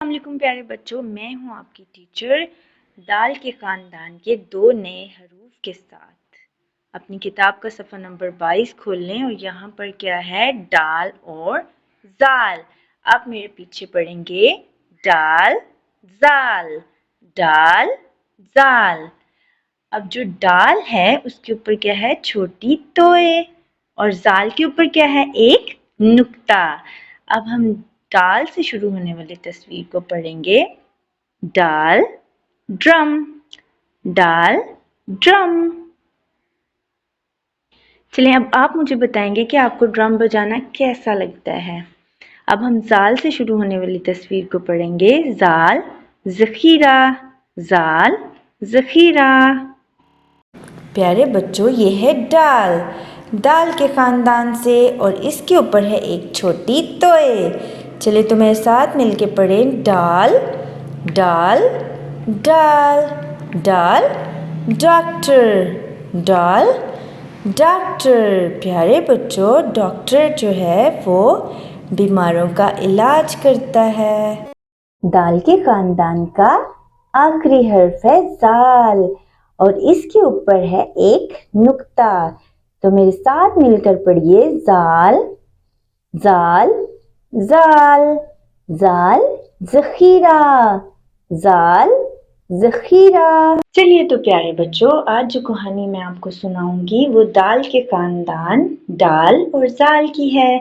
السلام علیکم پیارے بچوں، میں ہوں آپ کی ٹیچر دال کے خاندان کے 2 نئے حروف کے ساتھ۔ اپنی کتاب کا صفحہ نمبر 22 کھول لیں اور یہاں پر کیا ہے؟ ڈال اور زال۔ آپ میرے پیچھے پڑھیں گے ڈال زال، ڈال زال۔ اب جو ڈال ہے اس کے اوپر کیا ہے؟ چھوٹی توئے، اور زال کے اوپر کیا ہے؟ ایک نقطہ۔ اب ہم ڈال سے شروع ہونے والی تصویر کو پڑھیں گے ڈال ڈرم، ڈال ڈرم۔ چلیں اب آپ مجھے بتائیں گے کہ آپ کو ڈرم بجانا کیسا لگتا ہے۔ اب ہم زال سے شروع ہونے والی تصویر کو پڑھیں گے زال ذخیرہ، زال ذخیرہ۔ پیارے بچوں، یہ ہے ڈال، ڈال کے خاندان سے، اور اس کے اوپر ہے ایک چھوٹی توئے۔ چلے تو میرے ساتھ مل کے پڑھیں ڈال ڈال ڈال، ڈال ڈاکٹر، ڈال ڈاکٹر۔ پیارے بچوں، ڈاکٹر جو ہے وہ بیماروں کا علاج کرتا ہے۔ دال کے خاندان کا آخری حرف ہے زال، اور اس کے اوپر ہے ایک نقطہ۔ تو میرے ساتھ مل کر پڑھیے زال زال زال، زال ذخیرہ، زال ذخیرہ۔ چلیے تو پیارے بچوں، آج جو کہانی میں آپ کو سناؤں گی وہ دال کے خاندان ڈال اور زال کی ہے۔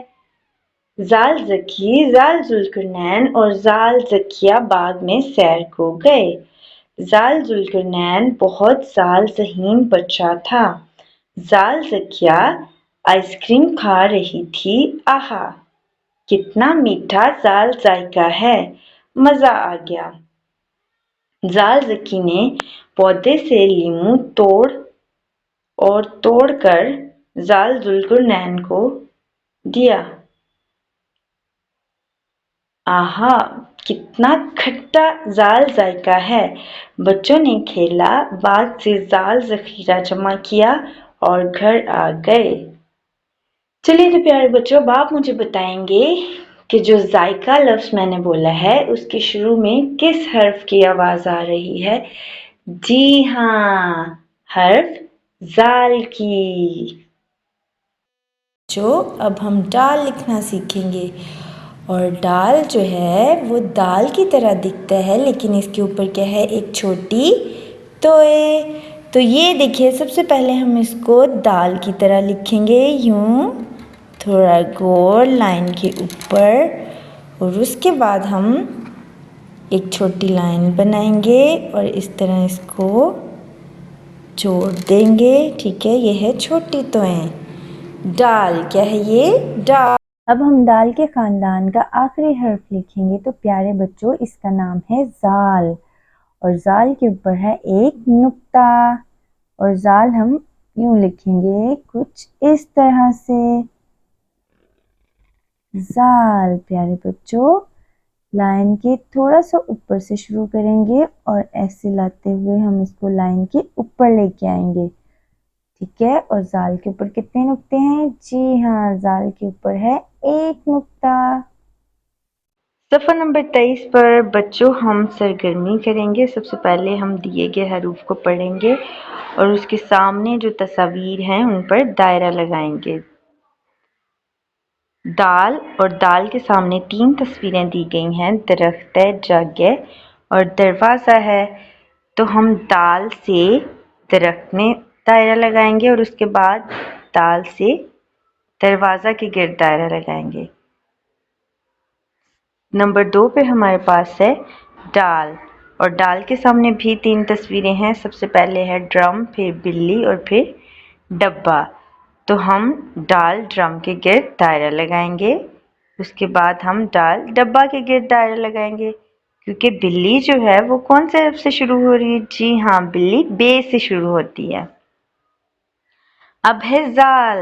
زال ذکی، زال ذوالقرنین اور زال ذکیہ باغ میں سیر کو گئے۔ زال ذوالقرنین بہت زال ذہین بچہ تھا۔ زال ذکیہ آئس کریم کھا رہی تھی۔ آہا! کتنا میٹھا زال ذائقہ ہے، مزہ آ گیا۔ زال ذکی نے پودے سے لیموں توڑ کر زال ذوالقرنین کو دیا۔ آہا! کتنا کھٹا زال ذائقہ ہے۔ بچوں نے کھیلا، باغ سے زال ذخیرہ جمع کیا اور گھر آ گئے۔ چلیے تو پیارے بچوں، اب آپ مجھے بتائیں گے کہ جو ذائقہ لفظ میں نے بولا ہے اس کے شروع میں کس حرف کی آواز آ رہی ہے؟ جی ہاں، حرف زال کی۔ اب ہم ڈال لکھنا سیکھیں گے، اور ڈال جو ہے وہ دال کی طرح دکھتا ہے، لیکن اس کے اوپر کیا ہے؟ ایک چھوٹی توئے۔ تو یہ دیکھیے، سب سے پہلے ہم اس کو دال کی طرح لکھیں گے، یوں تھوڑا گول لائن کے اوپر، اور اس کے بعد ہم ایک چھوٹی لائن بنائیں گے اور اس طرح اس کو جوڑ دیں گے۔ ٹھیک ہے، یہ ہے چھوٹی توئیں۔ ڈال کیا ہے؟ یہ ڈال۔ اب ہم دال کے خاندان کا آخری حرف لکھیں گے، تو پیارے بچوں اس کا نام ہے زال، اور زال کے اوپر ہے ایک نقطہ، اور زال ہم یوں لکھیں گے کچھ اس طرح سے۔ زال پیارے بچوں، لائن کے تھوڑا سا اوپر سے شروع کریں گے اور ایسے لاتے ہوئے ہم اس کو لائن کے اوپر لے کے آئیں گے۔ ٹھیک ہے، اور زال کے اوپر کتنے نقطے ہیں؟ جی ہاں، زال کے اوپر ہے ایک نقطہ۔ صفحہ نمبر 23 پر بچوں ہم سرگرمی کریں گے۔ سب سے پہلے ہم دیے گئے حروف کو پڑھیں گے اور اس کے سامنے جو تصاویر ہیں ان پر دائرہ لگائیں گے۔ دال اور دال کے سامنے 3 تصویریں دی گئی ہیں، درخت ہے، جگ ہے اور دروازہ ہے۔ تو ہم دال سے درخت میں دائرہ لگائیں گے اور اس کے بعد دال سے دروازہ کے گرد دائرہ لگائیں گے۔ نمبر 2 پہ ہمارے پاس ہے ڈال، اور ڈال کے سامنے بھی 3 تصویریں ہیں۔ سب سے پہلے ہے ڈرم، پھر بلی اور پھر ڈبہ۔ تو ہم ڈال ڈرم کے گرد دائرہ لگائیں گے، اس کے بعد ہم ڈال ڈبہ کے گرد دائرہ لگائیں گے، کیونکہ بلی جو ہے وہ کون سے حرف سے شروع ہو رہی ہے؟ جی ہاں، بلی بے سے شروع ہوتی ہے۔ اب ہے زال،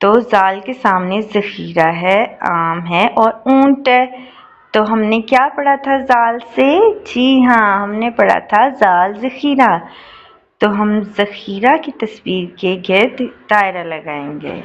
تو زال کے سامنے ذخیرہ ہے، آم ہے اور اونٹ ہے۔ تو ہم نے کیا پڑھا تھا زال سے؟ جی ہاں، ہم نے پڑھا تھا زال ذخیرہ۔ تو ہم ذخیرہ کی تصویر کے گرد دائرہ لگائیں گے۔